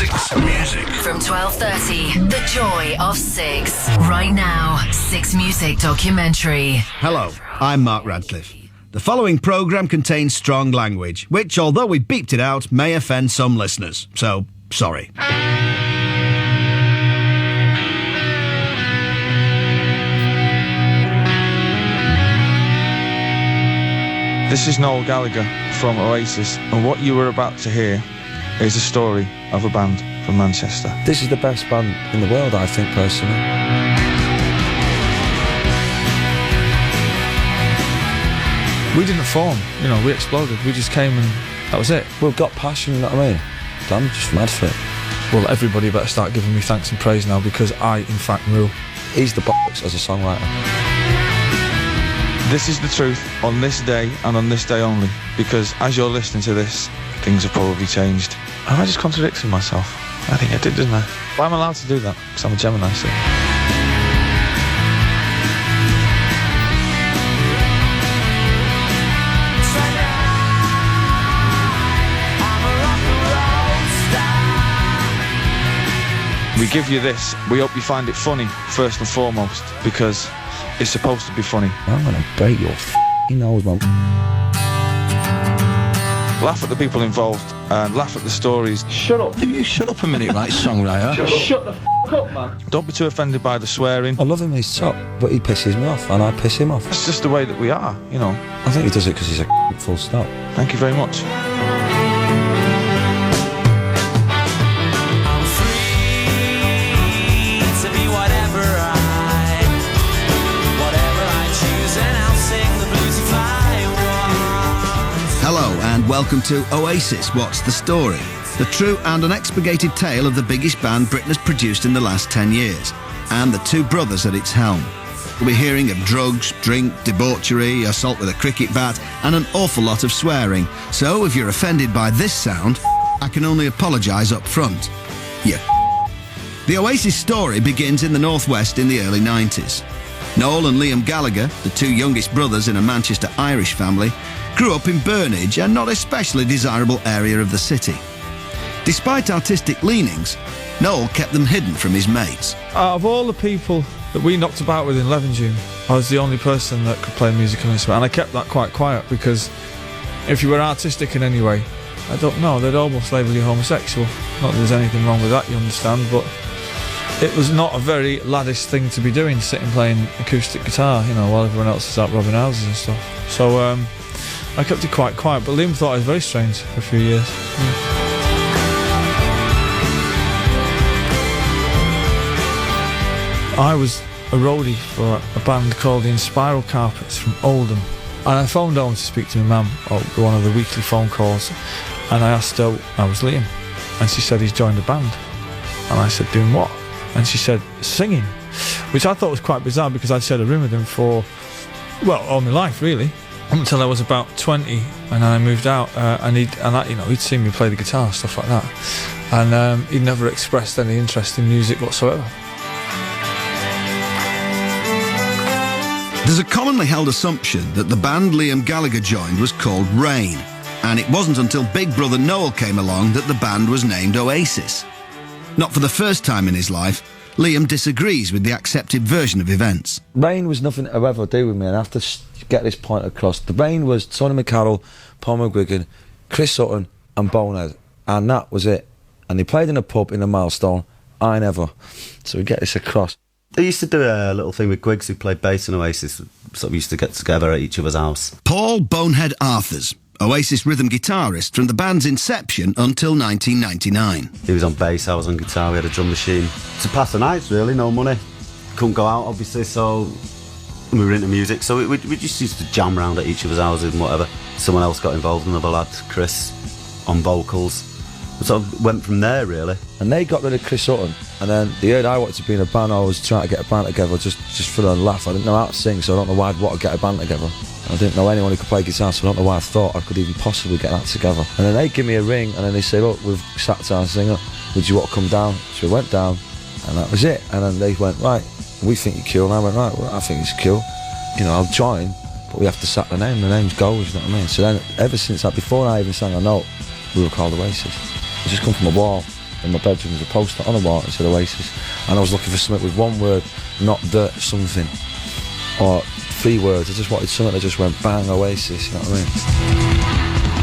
6 Music. From 12:30, The Joy of 6. Right now, 6 Music documentary. Hello, I'm Mark Radcliffe. The following programme contains strong language, which, although we beeped it out, may offend some listeners. So, sorry. This is Noel Gallagher from Oasis, and what you were about to hear is a story of a band from Manchester. This is the best band in the world, I think, personally. We didn't form, we exploded. We just came and that was it. We've got passion, you know what I mean? I'm just mad for it. Well, everybody better start giving me thanks and praise now, because I, in fact, rule. He's the box as a songwriter. This is the truth on this day and on this day only, because as you're listening to this, things have probably changed. Have I just contradicted myself? I think I did, didn't I? Why am I allowed to do that? Because I'm a Gemini, see. We give you this. We hope you find it funny, first and foremost, because it's supposed to be funny. I'm gonna break your f***ing nose, man. Laugh at the people involved and laugh at the stories. Shut up. You shut up a minute, right, songwriter? Shut the f*** up, man. Don't be too offended by the swearing. I love him, he's top, but he pisses me off, and I piss him off. It's just the way that we are, I think he does it because he's a full stop. Thank you very much. Hello and welcome to Oasis, What's the Story? The true and unexpurgated tale of the biggest band Britain has produced in the last 10 years, and the two brothers at its helm. We'll be hearing of drugs, drink, debauchery, assault with a cricket bat, and an awful lot of swearing. So if you're offended by this sound, I can only apologise up front. Yeah. The Oasis story begins in the northwest in the early 90s. Noel and Liam Gallagher, the two youngest brothers in a Manchester Irish family, grew up in Burnage, a not especially desirable area of the city. Despite artistic leanings, Noel kept them hidden from his mates. Out of all the people that we knocked about with in Levenshulme, I was the only person that could play musical instrument, and I kept that quite quiet, because if you were artistic in any way, I don't know, they'd almost label you homosexual. Not that there's anything wrong with that, you understand, but it was not a very laddish thing to be doing, sitting playing acoustic guitar, while everyone else is out robbing houses and stuff. So I kept it quite quiet, but Liam thought I was very strange for a few years. I was a roadie for a band called the Inspiral Carpets from Oldham, and I phoned home to speak to my mum on one of the weekly phone calls, and I asked her how was Liam, and she said he's joined a band, and I said, doing what? And she said, singing, which I thought was quite bizarre, because I'd shared a room with him for, all my life really, until I was about 20, and I moved out, and he'd seen me play the guitar, stuff like that, and he'd never expressed any interest in music whatsoever. There's a commonly held assumption that the band Liam Gallagher joined was called Rain, and it wasn't until big brother Noel came along that the band was named Oasis. Not for the first time in his life, Liam disagrees with the accepted version of events. Rain was nothing to ever do with me, and I have to get this point across. The Rain was Tony McCarroll, Paul McGuigan, Chris Sutton and Bonehead, and that was it. And they played in a pub in a Milestone, I never. So we get this across. They used to do a little thing with Griggs, who played bass in Oasis, sort of used to get together at each other's house. Paul Bonehead Arthurs, Oasis rhythm guitarist from the band's inception until 1999. He was on bass, I was on guitar, we had a drum machine. To pass the nights, really, no money. Couldn't go out, obviously, so we were into music. So we just used to jam around at each other's houses and whatever. Someone else got involved, another lad, Chris, on vocals. We sort of went from there, really. And they got rid of Chris Sutton, and then they heard I wanted to be in a band. I was trying to get a band together just for a laugh. I didn't know how to sing, so I don't know why I'd want to get a band together. I didn't know anyone who could play guitar, so I don't know why I thought I could even possibly get that together. And then they give me a ring, and then they say, look, we've sat down and singer, would you want to come down? So we went down, and that was it. And then they went, right, we think you're cool. And I went, right, well, I think it's cool. I'll join, but we have to sack the name. The name's goes, you know what I mean? So then, ever since that, before I even sang a note, we were called Oasis. It just come from a wall. in my bedroom, there's a poster on the wall, it said Oasis, and I was looking for something with one word, not the something, or 3 words. I just wanted something that just went bang, Oasis, you know what I mean?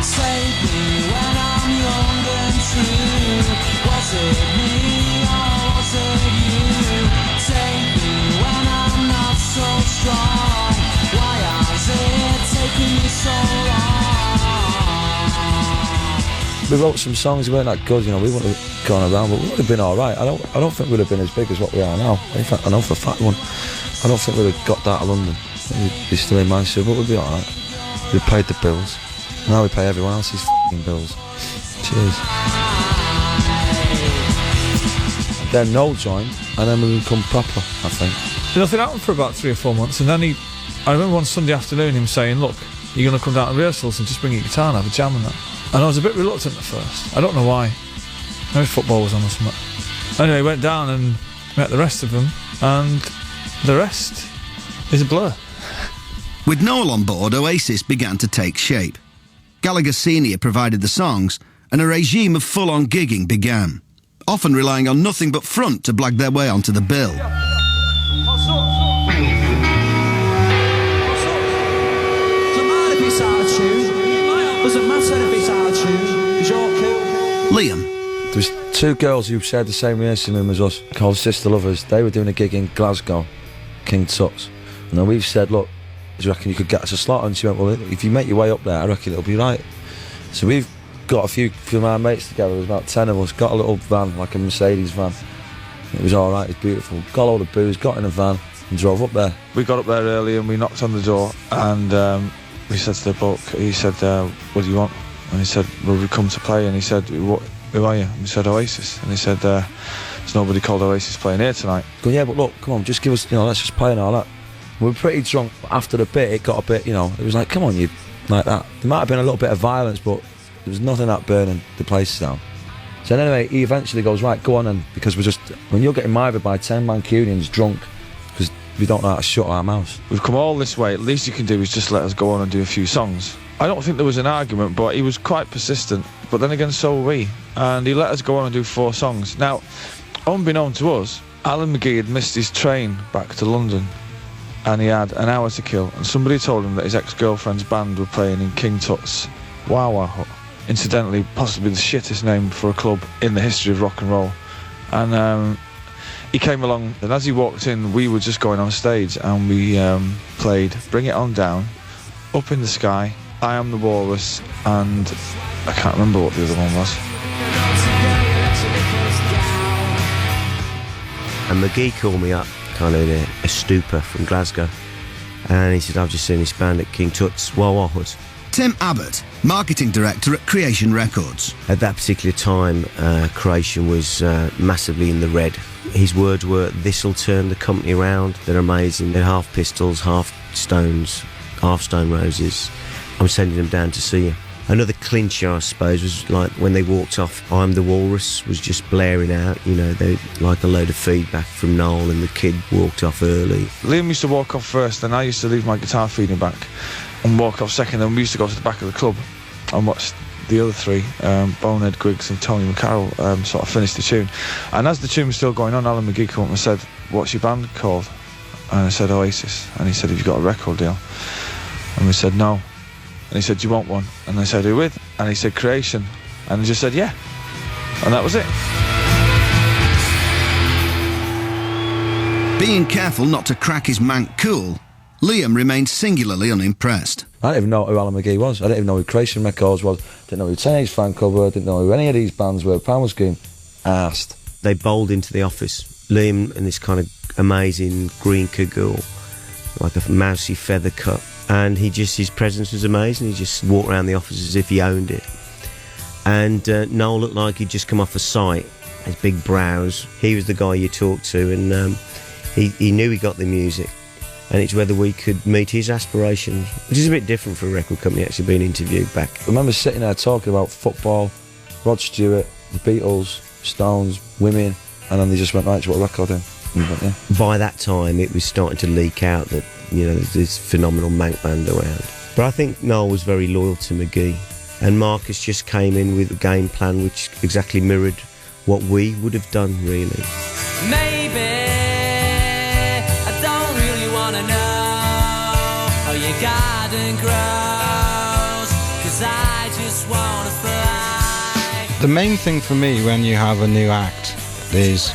Save me when I'm young and true. Was it me or was it you? Take me when I'm not so strong. Why has it taken me so long? We wrote some songs, we weren't that good, you know, we wouldn't have gone around, but we would have been alright. I don't think we'd have been as big as what we are now. In fact, I know for a fact I don't think we'd have got that to London. We'd be still in Manchester, but we'd be alright. We paid the bills. Now we pay everyone else's f***ing bills. Cheers. Then Noel joined, and then we become proper, I think. Nothing happened for about 3 or 4 months, and then I remember one Sunday afternoon him saying, look, you're going to come down to rehearsals and just bring your guitar and have a jam and that. And I was a bit reluctant at first. I don't know why. Maybe football was on or something. Anyway, went down and met the rest of them, and the rest is a blur. With Noel on board, Oasis began to take shape. Gallagher Sr. provided the songs, and a regime of full-on gigging began, often relying on nothing but front to blag their way onto the bill. Liam. There's 2 girls who shared the same rehearsal room as us, called Sister Lovers. They were doing a gig in Glasgow, King Tuts. And then we've said, look, do you reckon you could get us a slot? And she went, well, if you make your way up there, I reckon it'll be right. So we've got a few of our mates together, there's about 10 of us, got a little van, like a Mercedes van. It was alright, it was beautiful. Got a load of booze, got in a van and drove up there. We got up there early and we knocked on the door, and we said to the bloke, he said, what do you want? And he said, well, we come to play. And he said, who are you? And we said, Oasis. And he said, there's nobody called Oasis playing here tonight. Going, yeah, but look, come on, just give us, let's just play and all that. We were pretty drunk. After the bit, it got a bit, it was like, come on, you, like that. There might have been a little bit of violence, but there was nothing that burning the place down. So anyway, he eventually goes, right, go on, and because when you're getting mithered by 10 Mancunians drunk, because we don't know how to shut our mouths. We've come all this way, at least you can do is just let us go on and do a few songs. I don't think there was an argument, but he was quite persistent, but then again, so were we. And he let us go on and do 4 songs. Now, unbeknown to us, Alan McGhee had missed his train back to London, and he had an hour to kill, and somebody told him that his ex-girlfriend's band were playing in King Tut's Wawa Hut. Incidentally, possibly the shittest name for a club in the history of rock and roll. And he came along, and as he walked in, we were just going on stage, and we played Bring It On Down, Up in the Sky, I Am the Walrus, and I can't remember what the other one was. And McGhee called me up, kind of in a stupor from Glasgow, and he said, I've just seen this band at King Tut's Wawa Hut. Tim Abbott, marketing director at Creation Records. At that particular time, Creation was massively in the red. His words were, this'll turn the company around, they're amazing, they're half Pistols, half Stones, half Stone Roses. I'm sending them down to see you. Another clincher, I suppose, was like when they walked off, I'm the Walrus was just blaring out, they like a load of feedback from Noel, and the kid walked off early. Liam used to walk off first, and I used to leave my guitar feeding back and walk off second, and we used to go to the back of the club and watch the other 3, Bonehead Griggs and Tony McCarroll, sort of finish the tune. And as the tune was still going on, Alan McGhee came up and said, what's your band called? And I said, Oasis. And he said, have you got a record deal? And we said, no. And he said, do you want one? And I said, who with? And he said, Creation. And I just said, yeah. And that was it. Being careful not to crack his mank cool, Liam remained singularly unimpressed. I didn't even know who Alan McGhee was. I didn't even know who Creation Records was. Didn't know who Teenage Fan Club were. Didn't know who any of these bands were. Primal Scream. Asked. They bowled into the office. Liam in this kind of amazing green cagoule, like a mousy feather cut. And his presence was amazing. He just walked around the office as if he owned it. And Noel looked like he'd just come off a site. His big brows. He was the guy you talked to, and he knew he got the music. And it's whether we could meet his aspirations, which is a bit different for a record company actually being interviewed back. I remember sitting there talking about football, Rod Stewart, the Beatles, Stones, women, and then they just went, right, so what record in? Went, yeah. By that time, it was starting to leak out that, there's this phenomenal Manc band around. But I think Noel was very loyal to McGhee, and Marcus just came in with a game plan which exactly mirrored what we would have done, really. Maybe I don't really wanna know how your garden grows, 'cause I just wanna fly. The main thing for me when you have a new act is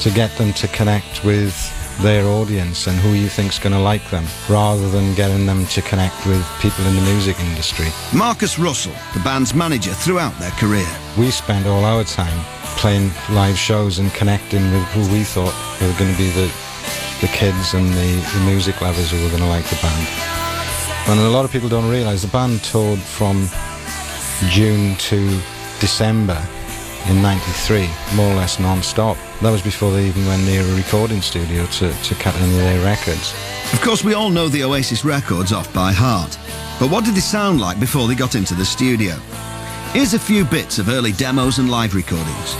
to get them to connect with their audience and who you think's going to like them, rather than getting them to connect with people in the music industry. Marcus Russell, the band's manager throughout their career. We spent all our time playing live shows and connecting with who we thought were going to be the kids and the music lovers who were going to like the band. And a lot of people don't realise the band toured from June to December in '93, more or less non-stop. That was before they even went near a recording studio to cut any of their records. Of course, we all know the Oasis records off by heart. But what did they sound like before they got into the studio? Here's a few bits of early demos and live recordings.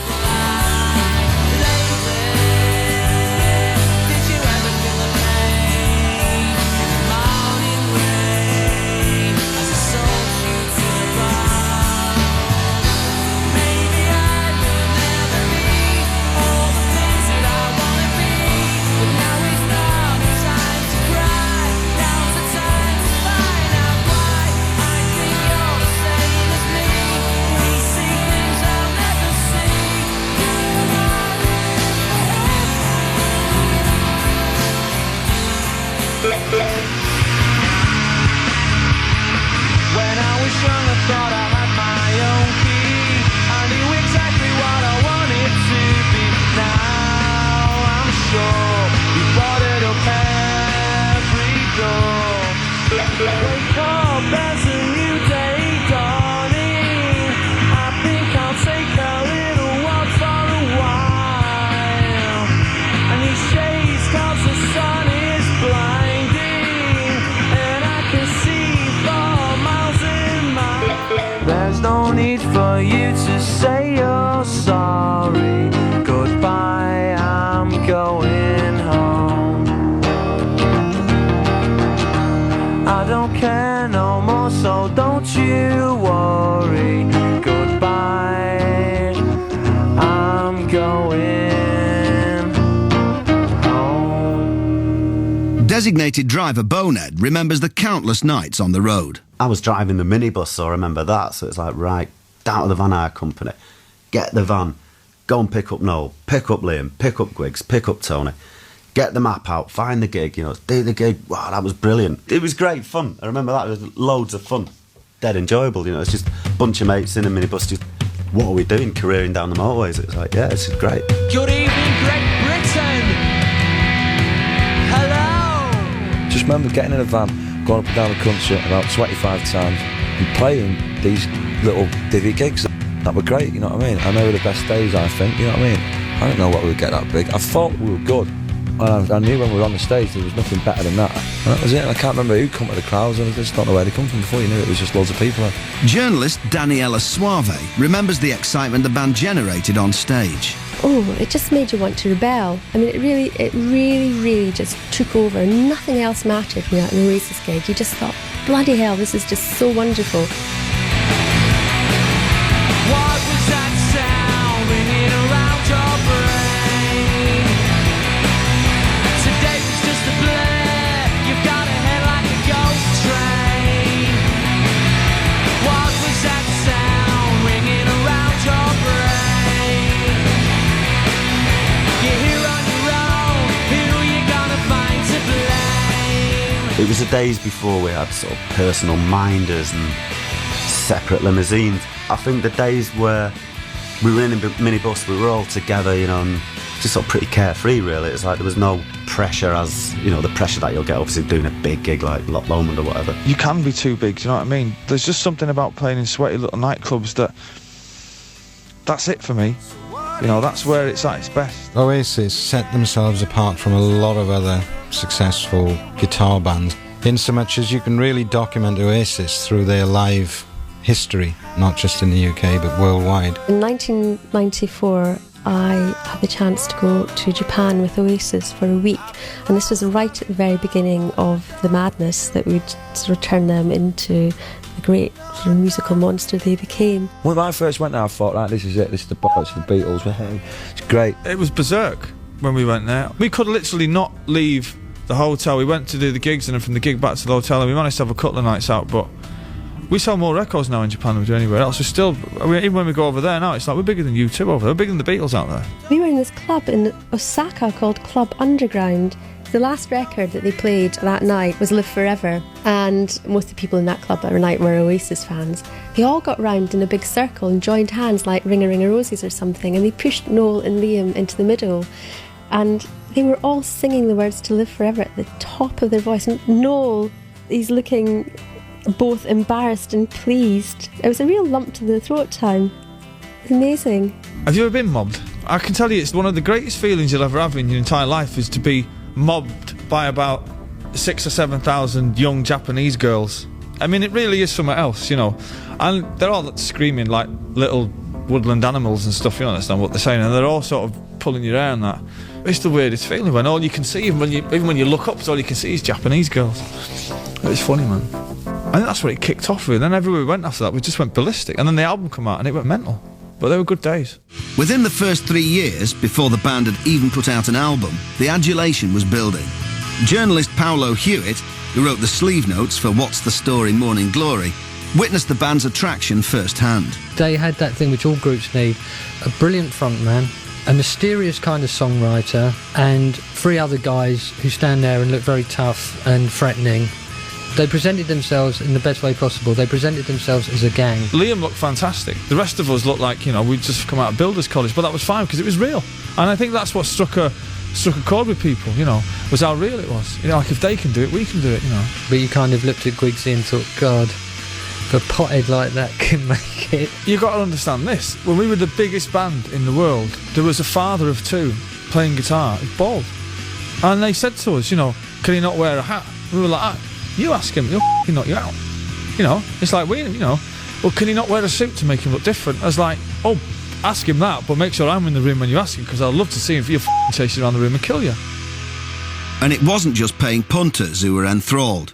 There's no need for you to say you're sorry. Goodbye, I'm going home. I don't care no more, so don't you worry. Goodbye, I'm going home. Designated driver Boned remembers the countless nights on the road. I was driving the minibus, so I remember that. So it's like, right, down to the van hire company, get the van, go and pick up Noel, pick up Liam, pick up Gwiggs, pick up Tony, get the map out, find the gig, do the gig. Wow, that was brilliant. It was great fun. I remember that. It was loads of fun. Dead enjoyable, it's just a bunch of mates in a minibus, just, what are we doing, careering down the motorways? It's like, yeah, this is great. Good evening, Great Britain. Hello. Just remember getting in a van, going up and down the country about 25 times and playing these little divvy gigs that were great, you know what I mean? And they were the best days, I think, you know what I mean? I didn't know what we would get that big. I thought we were good. And I knew when we were on the stage there was nothing better than that. And that was it. And I can't remember who come to the crowds, and I just don't know where they come from. Before you knew it, was just loads of people. Journalist Daniela Suave remembers the excitement the band generated on stage. Oh, it just made you want to rebel. I mean, it really just took over. Nothing else mattered when you were at an Oasis gig. You just thought, bloody hell, this is just so wonderful. What was that sound ringing around your brain? Today was just a blur. You've got a head like a ghost train. What was that sound ringing around your brain? It was the days before we had sort of personal minders and separate limousines. I think the days where we were in a minibus, we were all together, and just sort of pretty carefree, really. It's like there was no pressure as, the pressure that you'll get obviously doing a big gig like Lamard or whatever. You can be too big, do you know what I mean? There's just something about playing in sweaty little nightclubs that's it for me. That's where it's at its best. Oasis set themselves apart from a lot of other successful guitar bands, in so much as you can really document Oasis through their live history, not just in the UK but worldwide. In 1994, I had the chance to go to Japan with Oasis for a week, And this was right at the very beginning of the madness that would sort of turn them into the great sort of musical monster they became. When I first went there, I thought, right, this is it, this is the Bollocks, the Beatles, it's great. It was berserk when we went there. We could literally not leave the hotel. We went to do the gigs and then from the gig back to the hotel, and we managed to have a couple of nights out, but we sell more records now in Japan than we do anywhere else. We're still, even when we go over there now, it's like we're bigger than U2 over there. We're bigger than the Beatles out there. We were in this club in Osaka called Club Underground. The last record that they played that night was Live Forever, and most of the people in that club that night were Oasis fans. They all got round in a big circle and joined hands like Ring a Ring a Roses or something, and they pushed Noel and Liam into the middle, and they were all singing the words to Live Forever at the top of their voice. And Noel, he's looking both embarrassed and pleased. It was a real lump to the throat time. It's amazing. Have you ever been mobbed? I can tell you, it's one of the greatest feelings you'll ever have in your entire life, is to be mobbed by about 6,000 or 7,000 young Japanese girls. I mean, it really is something else, you know. And they're all screaming like little woodland animals and stuff, you understand what they're saying, and they're all sort of pulling you around that. It's the weirdest feeling when all you can see, even when you look up, all you can see is Japanese girls. It's funny, man. I think that's where it kicked off with. And then everywhere we went after that, we just went ballistic. And then the album came out and it went mental. But they were good days. Within the first 3 years, before the band had even put out an album, the adulation was building. Journalist Paolo Hewitt, who wrote the sleeve notes for What's the Story Morning Glory, witnessed the band's attraction firsthand. They had that thing which all groups need, a brilliant frontman, a mysterious kind of songwriter, and 3 other guys who stand there and look very tough and threatening. They presented themselves in the best way possible. They presented themselves as a gang. Liam looked fantastic. The rest of us looked like, you know, we'd just come out of Builders College, but that was fine because it was real. And I think that's what struck a chord with people, you know, was how real it was. You know, like if they can do it, we can do it, you know. But you kind of looked at Guigsy and thought, God, if a pothead like that can make it. You've got to understand this. When we were the biggest band in the world, there was a father of 2 playing guitar. He's bald. And they said to us, you know, can he not wear a hat? We were like, you ask him, he'll f***ing knock you out. You know, it's like, you know, well, can he not wear a suit to make him look different? I was like, oh, ask him that, but make sure I'm in the room when you ask him, because I'd love to see him if he'll f***ing chase you around the room and kill you. And it wasn't just paying punters who were enthralled.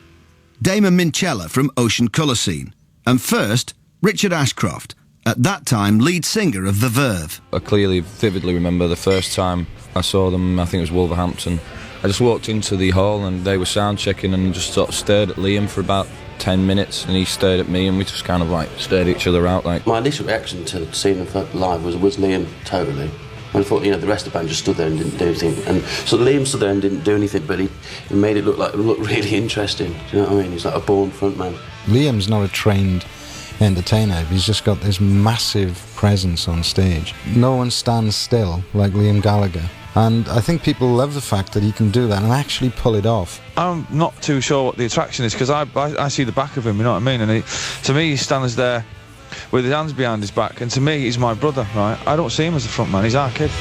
Damon Minchella from Ocean Colour Scene. And first, Richard Ashcroft, at that time lead singer of The Verve. I clearly, vividly remember the first time I saw them, I think it was Wolverhampton. I just walked into the hall and they were sound checking and just sort of stared at Liam for about 10 minutes and he stared at me and we just kind of like stared each other out like. My initial reaction to seeing them live was Liam totally. And I thought, you know, the rest of the band just stood there and didn't do anything. And so Liam stood there and didn't do anything, but he made it look really interesting. Do you know what I mean? He's like a born frontman. Liam's not a trained entertainer. He's just got this massive presence on stage. No one stands still like Liam Gallagher. And I think people love the fact that he can do that and actually pull it off. I'm not too sure what the attraction is because I see the back of him, you know what I mean? And to me, he stands there with his hands behind his back, and to me, he's my brother, right? I don't see him as a front man, he's our kid.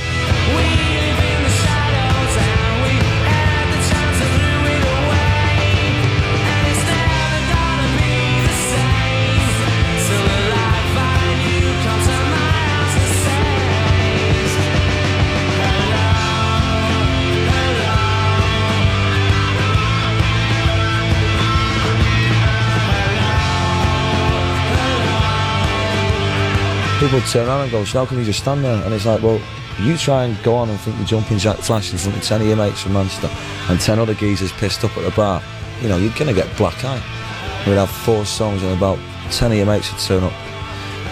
People turn around and go, so how can you just stand there? And it's like, well, you try and go on and think you're jumping Jack Flash in front of 10 of your mates from Manchester and 10 other geezers pissed up at the bar. You know, you're going to get black eye. We'd have 4 songs and about 10 of your mates would turn up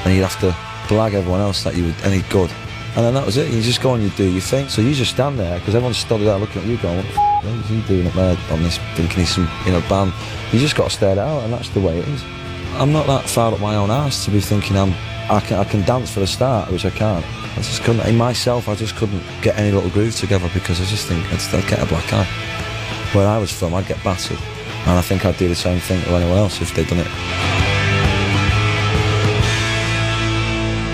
and you'd have to blag everyone else that you were any good. And then that was it. You just go and you do your thing. So you just stand there because everyone's stood there looking at you going, what the f*** is he doing up there on this, thinking he's some, you know, band. You just got to stare it out and that's the way it is. I'm not that far up my own arse to be thinking I can dance for a start, which I can't. I just couldn't, in myself, I just couldn't get any little groove together because I just think I'd get a black eye. Where I was from, I'd get battered. And I think I'd do the same thing to anyone else if they'd done it.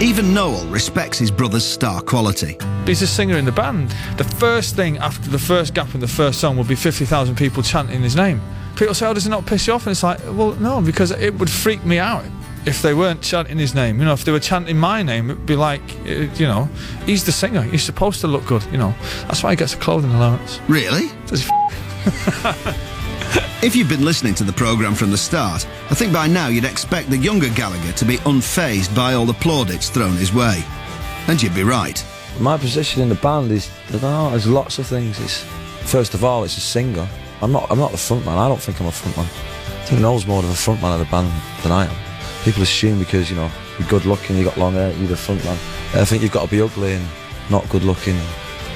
Even Noel respects his brother's star quality. He's a singer in the band. The first thing after the first gap in the first song would be 50,000 people chanting his name. People say, oh, does it not piss you off? And it's like, well, no, because it would freak me out if they weren't chanting his name. You know, if they were chanting my name, it'd be like, you know, he's the singer. He's supposed to look good, you know. That's why he gets a clothing allowance. Really? Does he If you've been listening to the programme from the start, I think by now you'd expect the younger Gallagher to be unfazed by all the plaudits thrown his way. And you'd be right. My position in the band is, I don't know, there's lots of things. It's, first of all, it's a singer. I'm not the front man. I don't think I'm a front man. I think Noel's more of a front man of the band than I am. People assume because, you know, you're good looking, you got long hair, you're the front man. I think you've got to be ugly and not good looking,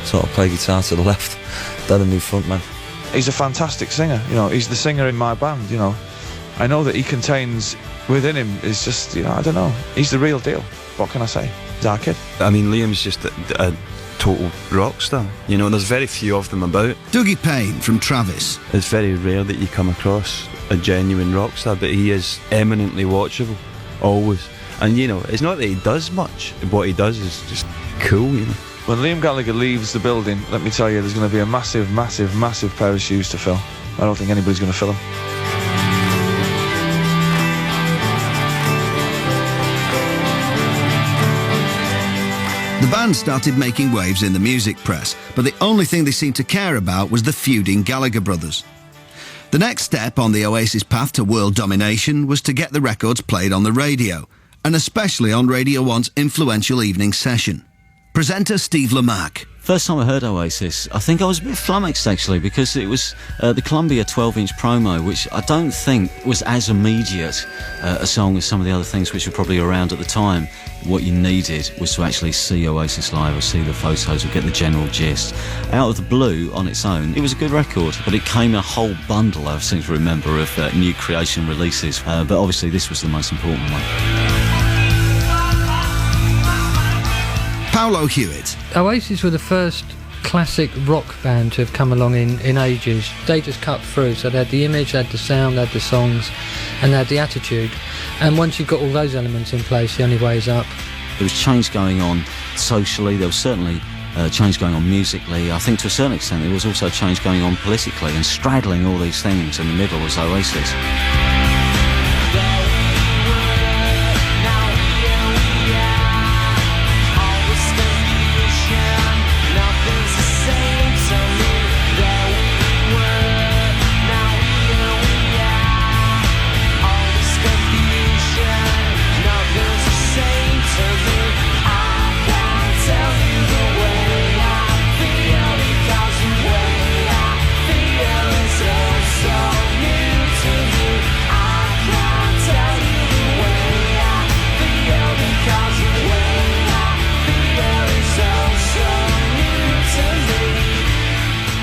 sort of play guitar to the left, then a new front man. He's a fantastic singer, you know, he's the singer in my band, you know. I know that he contains within him is just, you know, I don't know, he's the real deal. What can I say? He's our kid. I mean, Liam's just a total rock star, you know, there's very few of them about. Dougie Payne from Travis. It's very rare that you come across a genuine rock star, but he is eminently watchable, always. And, you know, it's not that he does much, what he does is just cool, you know. When Liam Gallagher leaves the building, let me tell you, there's going to be a massive, massive, massive pair of shoes to fill. I don't think anybody's going to fill them. The band started making waves in the music press, but the only thing they seemed to care about was the feuding Gallagher brothers. The next step on the Oasis path to world domination was to get the records played on the radio, and especially on Radio 1's influential evening session. Presenter Steve Lamard. First time I heard Oasis, I think I was a bit flummoxed actually, because it was the Columbia 12-inch promo, which I don't think was as immediate a song as some of the other things which were probably around at the time. What you needed was to actually see Oasis live or see the photos or get the general gist. Out of the blue on its own, it was a good record, but it came in a whole bundle, I seem to remember, of new creation releases, but obviously this was the most important one. Paolo Hewitt. Oasis were the first classic rock band to have come along in ages. They just cut through, so they had the image, they had the sound, they had the songs, and they had the attitude. And once you've got all those elements in place, the only way is up. There was change going on socially, there was certainly change going on musically. I think to a certain extent there was also change going on politically, and straddling all these things in the middle was Oasis.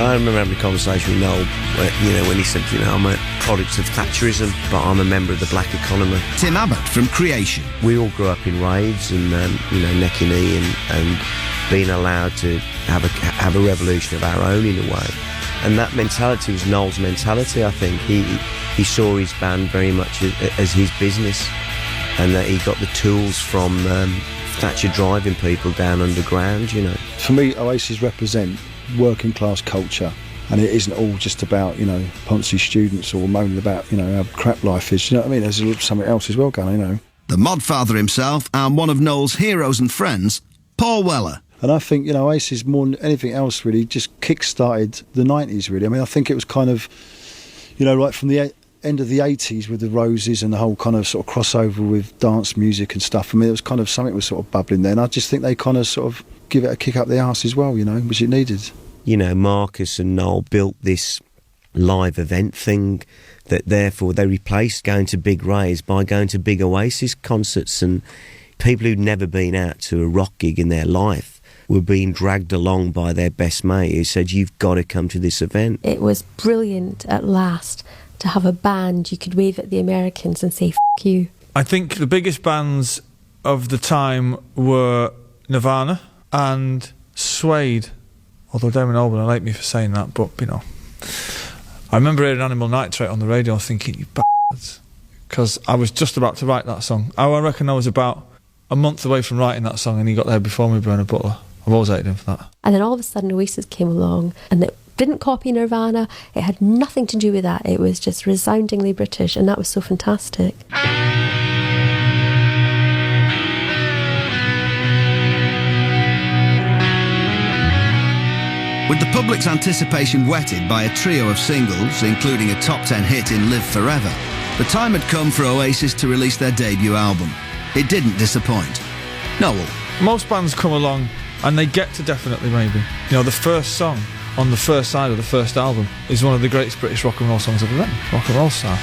I remember having a conversation with Noel, when he said, I'm a product of Thatcherism, but I'm a member of the black economy. Tim Abbott from Creation. We all grew up in raves and, neck and knee and being allowed to have a revolution of our own in a way. And that mentality was Noel's mentality, I think. He saw his band very much as his business, and that he got the tools from Thatcher driving people down underground, For me, Oasis represent working class culture, and it isn't all just about Ponzi students or moaning about how crap life is. You know what I mean? There's something else as well going on. The mod father himself and one of Noel's heroes and friends, Paul Weller. And I think Oasis more than anything else really just kick-started the 90s really. I mean, I think it was kind of right from the end of the 80s with the Roses and the whole kind of sort of crossover with dance music and stuff. I mean, it was kind of something was sort of bubbling there, and I just think they kind of sort of give it a kick up the arse as well, which it needed. Marcus and Noel built this live event thing that therefore they replaced going to big raves by going to big Oasis concerts, and people who'd never been out to a rock gig in their life were being dragged along by their best mate who said, you've got to come to this event. It was brilliant at last to have a band you could wave at the Americans and say, F you. I think the biggest bands of the time were Nirvana and Suede. Although Damon Albarn, I hate me for saying that, but, I remember hearing Animal Nitrate on the radio thinking, you bastards, because I was just about to write that song. I reckon I was about a month away from writing that song, and he got there before me, Bernard Butler. I've always hated him for that. And then all of a sudden Oasis came along, and it didn't copy Nirvana, it had nothing to do with that, it was just resoundingly British, and that was so fantastic. With the public's anticipation whetted by a trio of singles, including a top 10 hit in Live Forever, the time had come for Oasis to release their debut album. It didn't disappoint. Noel. Most bands come along and they get to Definitely Maybe. You know, the first song on the first side of the first album is one of the greatest British rock and roll songs ever written, Rock and Roll Star.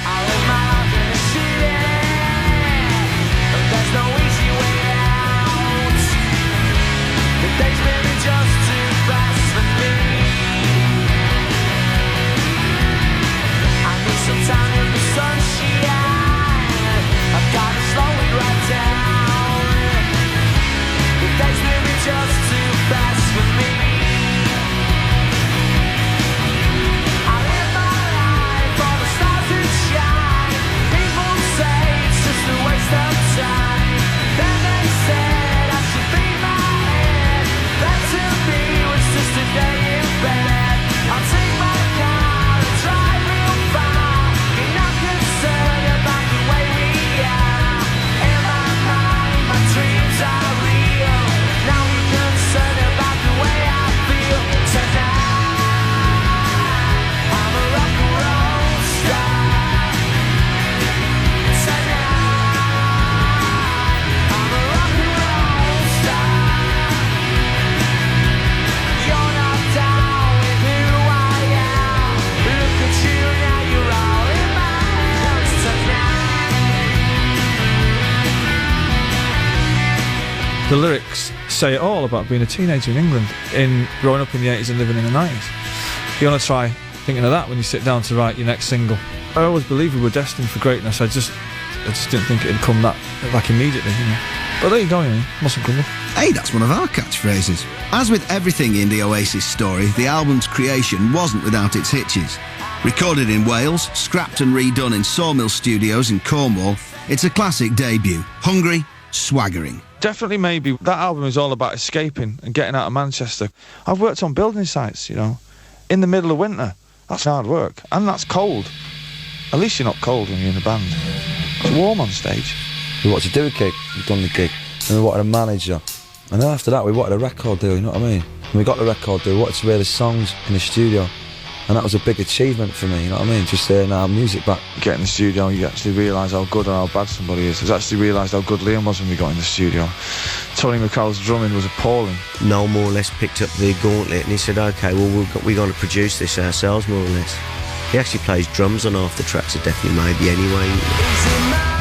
The lyrics say it all about being a teenager in England, in growing up in the 80s and living in the 90s. You want to try thinking of that when you sit down to write your next single. I always believed we were destined for greatness. I just didn't think it'd come that, like, immediately, you know. But there you go, you know, mustn't come up. Hey, that's one of our catchphrases. As with everything in the Oasis story, the album's creation wasn't without its hitches. Recorded in Wales, scrapped and redone in Sawmill Studios in Cornwall, it's a classic debut. Hungry, swaggering. Definitely Maybe. That album is all about escaping and getting out of Manchester. I've worked on building sites, you know, in the middle of winter. That's hard work. And that's cold. At least you're not cold when you're in a band. It's warm on stage. We wanted to do a gig, we've done the gig, and we wanted a manager. And then after that we wanted a record deal, you know what I mean? When we got the record deal, we wanted to release songs in the studio. And that was a big achievement for me, you know what I mean? Just hearing our music back. Get in the studio, you actually realise how good or how bad somebody is. I actually realised how good Liam was when we got in the studio. Tony McCall's drumming was appalling. Noel more or less picked up the gauntlet and he said, OK, well, we're going to produce this ourselves, more or less. He actually plays drums on half the tracks of Definitely Maybe anyway.